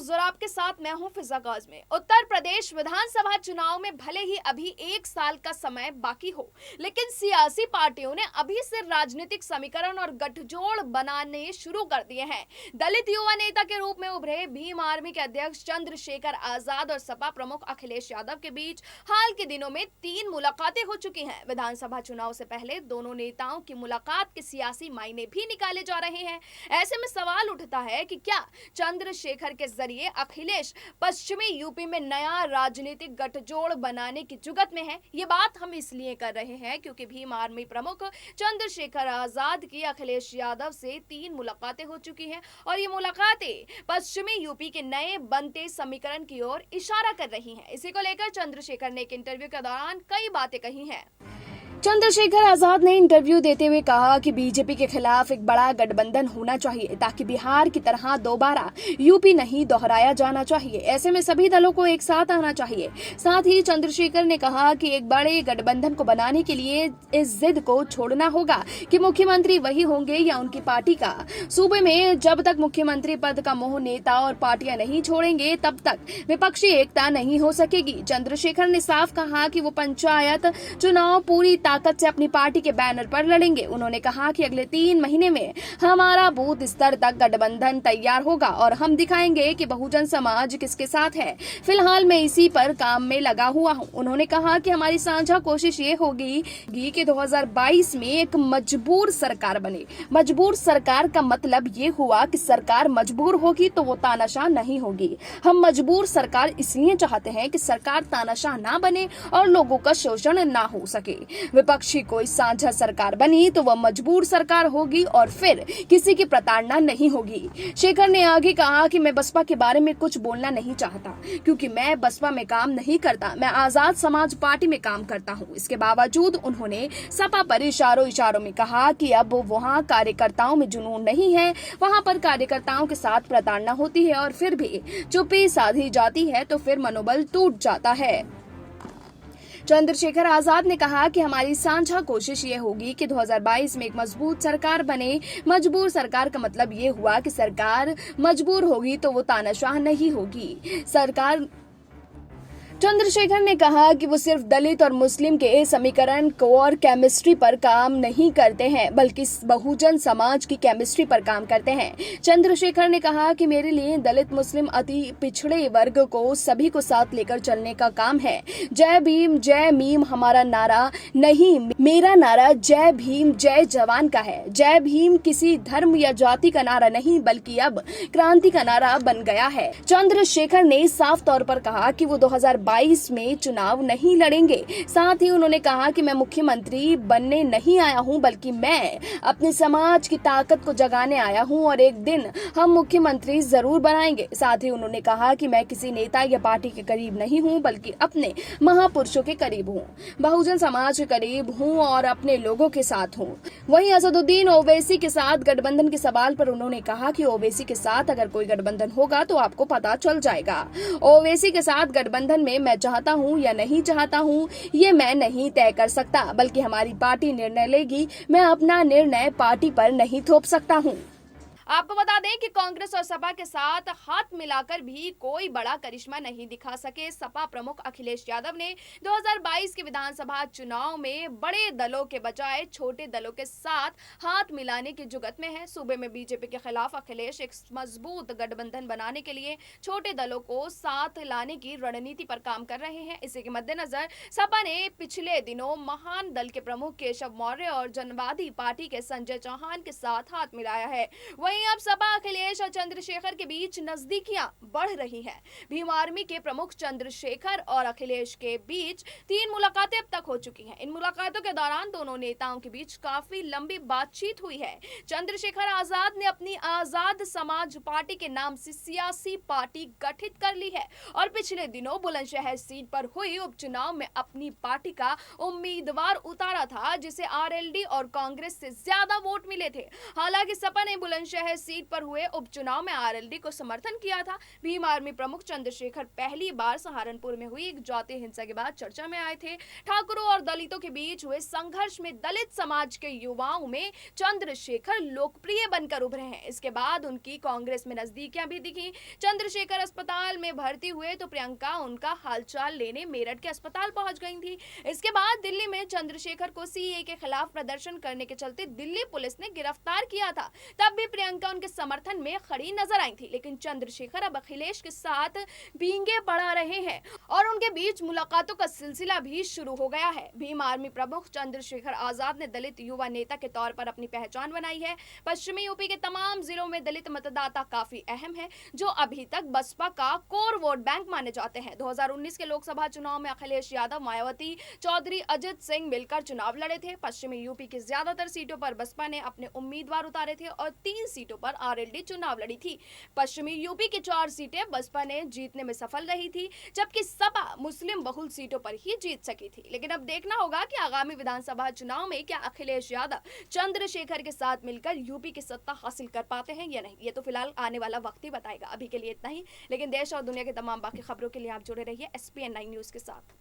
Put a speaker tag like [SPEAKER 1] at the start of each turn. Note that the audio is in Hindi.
[SPEAKER 1] न्यूज और आपके साथ मैं हूं फिजा काज़मी। उत्तर प्रदेश विधानसभा चुनाव में भले ही अभी 1 साल का समय बाकी हो, लेकिन सियासी पार्टियों ने अभी से राजनीतिक समीकरण और गठजोड़ बनाने शुरू कर दिए हैं। दलित युवा नेता के रूप में उभरे भीम आर्मी के अध्यक्ष चंद्रशेखर आजाद और सपा प्रमुख अखिलेश यादव के बीच हाल के दिनों में 3 मुलाकातें हो चुकी हैं। विधानसभा चुनाव से पहले दोनों नेताओं की मुलाकात के सियासी मायने भी निकाले जा रहे हैं। ऐसे में सवाल उठता है कि क्या चंद्रशेखर के जरिए अखिलेश पश्चिमी यूपी में नया राजनीतिक गठजोड़ बनाने की जुगत में है। ये बात हम इसलिए कर रहे हैं क्योंकि भीम आर्मी प्रमुख चंद्रशेखर आजाद की अखिलेश यादव से 3 मुलाकातें हो चुकी हैं और ये मुलाकातें पश्चिमी यूपी के नए बनते समीकरण की ओर इशारा कर रही हैं। इसी को लेकर चंद्रशेखर ने एक इंटरव्यू के दौरान कई बातें कही हैं। चंद्रशेखर आजाद ने इंटरव्यू देते हुए कहा कि बीजेपी के खिलाफ एक बड़ा गठबंधन होना चाहिए ताकि बिहार की तरह दोबारा यूपी नहीं दोहराया जाना चाहिए। ऐसे में सभी दलों को एक साथ आना चाहिए। साथ ही चंद्रशेखर ने कहा कि एक बड़े गठबंधन को बनाने के लिए इस जिद को छोड़ना होगा कि मुख्यमंत्री वही होंगे या उनकी पार्टी का। सूबे में जब तक मुख्यमंत्री पद का मोह नेता और पार्टियां नहीं छोड़ेंगे तब तक विपक्षी एकता नहीं हो सकेगी। चंद्रशेखर ने साफ कहा कि वो पंचायत चुनाव पूरी ताकत से अपनी पार्टी के बैनर पर लड़ेंगे। उन्होंने कहा कि अगले 3 महीने में हमारा बूथ स्तर तक गठबंधन तैयार होगा और हम दिखाएंगे कि बहुजन समाज किसके साथ है। फिलहाल मैं इसी पर काम में लगा हुआ हूं। उन्होंने कहा कि हमारी साझा कोशिश ये होगी कि 2022 में एक मजबूर सरकार बने। मजबूर सरकार का मतलब ये हुआ कि सरकार मजबूर होगी तो वो तानाशाह नहीं होगी। हम मजबूर सरकार इसलिए चाहते हैं कि सरकार तानाशाह ना बने और लोगों का शोषण ना हो सके। विपक्षी कोई साझा सरकार बनी तो वह मजबूर सरकार होगी और फिर किसी की प्रताड़ना नहीं होगी। शेखर ने आगे कहा कि मैं बसपा के बारे में कुछ बोलना नहीं चाहता क्योंकि मैं बसपा में काम नहीं करता, मैं आजाद समाज पार्टी में काम करता हूं। इसके बावजूद उन्होंने सपा पर इशारों में कहा कि अब वहां कार्यकर्ताओं में जुनून नहीं है, वहां पर कार्यकर्ताओं के साथ प्रताड़ना होती है और फिर भी चुप्पी साधी जाती है तो फिर मनोबल टूट जाता है। चंद्रशेखर आजाद ने कहा कि हमारी साझा कोशिश ये होगी कि 2022 में एक मजबूत सरकार बने। मजबूर सरकार का मतलब ये हुआ कि सरकार मजबूर होगी तो वो तानाशाह नहीं होगी। चंद्रशेखर ने कहा कि वो सिर्फ दलित और मुस्लिम के समीकरण को और केमिस्ट्री पर काम नहीं करते हैं बल्कि बहुजन समाज की केमिस्ट्री पर काम करते हैं। चंद्रशेखर ने कहा कि मेरे लिए दलित मुस्लिम अति पिछड़े वर्ग को सभी को साथ लेकर चलने का काम है। जय भीम जय मीम हमारा नारा नहीं, मेरा नारा जय भीम जय जवान का है। जय भीम किसी धर्म या जाति का नारा नहीं बल्कि अब क्रांति का नारा बन गया है। चंद्रशेखर ने साफ तौर पर कहा कि वो 2022 में चुनाव नहीं लड़ेंगे। साथ ही उन्होंने कहा कि मैं मुख्यमंत्री बनने नहीं आया हूं बल्कि मैं अपने समाज की ताकत को जगाने आया हूं और एक दिन हम मुख्यमंत्री जरूर बनाएंगे। साथ ही उन्होंने कहा कि मैं किसी नेता या पार्टी के करीब नहीं हूं बल्कि अपने महापुरुषों के करीब हूं, बहुजन समाज के करीब हूं और अपने लोगों के साथ हूं। वहीं असदुद्दीन ओवैसी के साथ गठबंधन के सवाल पर उन्होंने कहा कि ओवैसी के साथ अगर कोई गठबंधन होगा तो आपको पता चल जाएगा। ओवैसी के साथ गठबंधन में मैं चाहता हूं या नहीं चाहता हूं ये मैं नहीं तय कर सकता बल्कि हमारी पार्टी निर्णय लेगी। मैं अपना निर्णय पार्टी पर नहीं थोप सकता हूं। आपको बता दें कि कांग्रेस और सपा के साथ हाथ मिलाकर भी कोई बड़ा करिश्मा नहीं दिखा सके सपा प्रमुख अखिलेश यादव ने 2022 के विधानसभा चुनाव में बड़े दलों के बजाय छोटे दलों के साथ हाथ मिलाने की जुगत में है। सूबे में बीजेपी के खिलाफ अखिलेश एक मजबूत गठबंधन बनाने के लिए छोटे दलों को साथ लाने की रणनीति पर काम कर रहे हैं। इसी के मद्देनजर सपा ने पिछले दिनों महान दल के प्रमुख केशव मौर्य और जनवादी पार्टी के संजय चौहान के साथ हाथ मिलाया है। वहीं अब सपा अखिलेश और चंद्रशेखर के बीच नजदीकियां बढ़ रही हैं। भीम आर्मी के प्रमुख चंद्रशेखर और अखिलेश के बीच 3 मुलाकातें अब तक हो चुकी हैं। इन मुलाकातों के दौरान दोनों नेताओं के बीच काफी लंबी बातचीत हुई है। चंद्रशेखर आजाद ने अपनी आजाद समाज पार्टी के नाम से सियासी पार्टी गठित कर ली है और पिछले दिनों बुलंदशहर सीट पर हुई उपचुनाव में अपनी पार्टी का उम्मीदवार उतारा था जिसे आरएलडी और कांग्रेस से ज्यादा वोट मिले थे। हालांकि सपा ने बुलंदशहर शहर सीट पर हुए उपचुनाव में आरएलडी को समर्थन किया था। भीम आर्मी प्रमुख चंद्रशेखर पहली बार सहारनपुर में हुई एक जातीय हिंसा के बाद चर्चा में आए थे। ठाकुरों और दलितों के बीच हुए संघर्ष में दलित समाज के युवाओं में चंद्रशेखर लोकप्रिय बनकर उभरे हैं। इसके बाद उनकी कांग्रेस में नजदीकियां भी दिखी। चंद्रशेखर अस्पताल में भर्ती हुए तो प्रियंका उनका हालचाल लेने मेरठ के अस्पताल पहुंच गई थी। इसके बाद दिल्ली में चंद्रशेखर को सीएए के खिलाफ प्रदर्शन करने के चलते दिल्ली पुलिस ने गिरफ्तार किया था। तब भी प्रियंका उनके समर्थन में खड़ी नजर आई थी, लेकिन चंद्रशेखर अब अखिलेश के साथ पींगे पड़ा रहे हैं और उनके बीच मुलाकातों का सिलसिला भी शुरू हो गया है। भीम आर्मी प्रमुख चंद्रशेखर आजाद ने दलित युवा नेता के तौर पर अपनी पहचान बनाई है। पश्चिमी यूपी के तमाम जिलों में दलित मतदाता काफी अहम है, जो अभी तक बसपा का कोर वोट बैंक माने जाते हैं। 2019 के लोकसभा चुनाव में अखिलेश यादव, मायावती, चौधरी अजित सिंह मिलकर चुनाव लड़े थे। पश्चिमी यूपी की ज्यादातर सीटों पर बसपा ने अपने उम्मीदवार उतारे थे और 3 सीटों पर आरएलडी चुनाव लड़ी थी। पश्चिमी यूपी की 4 सीटें बसपा ने जीतने में सफल रही थी, जबकि सपा मुस्लिम बहुल सीटों पर ही जीत सकी थी। लेकिन अब देखना होगा कि आगामी विधानसभा चुनाव में क्या अखिलेश यादव चंद्रशेखर के साथ मिलकर यूपी की सत्ता हासिल कर पाते हैं या नहीं। ये तो फिलहाल आने वाला वक्त ही बताएगा। अभी के लिए इतना ही, लेकिन देश और दुनिया के तमाम बाकी खबरों के लिए आप जुड़े रहिए SPN9 न्यूज के साथ।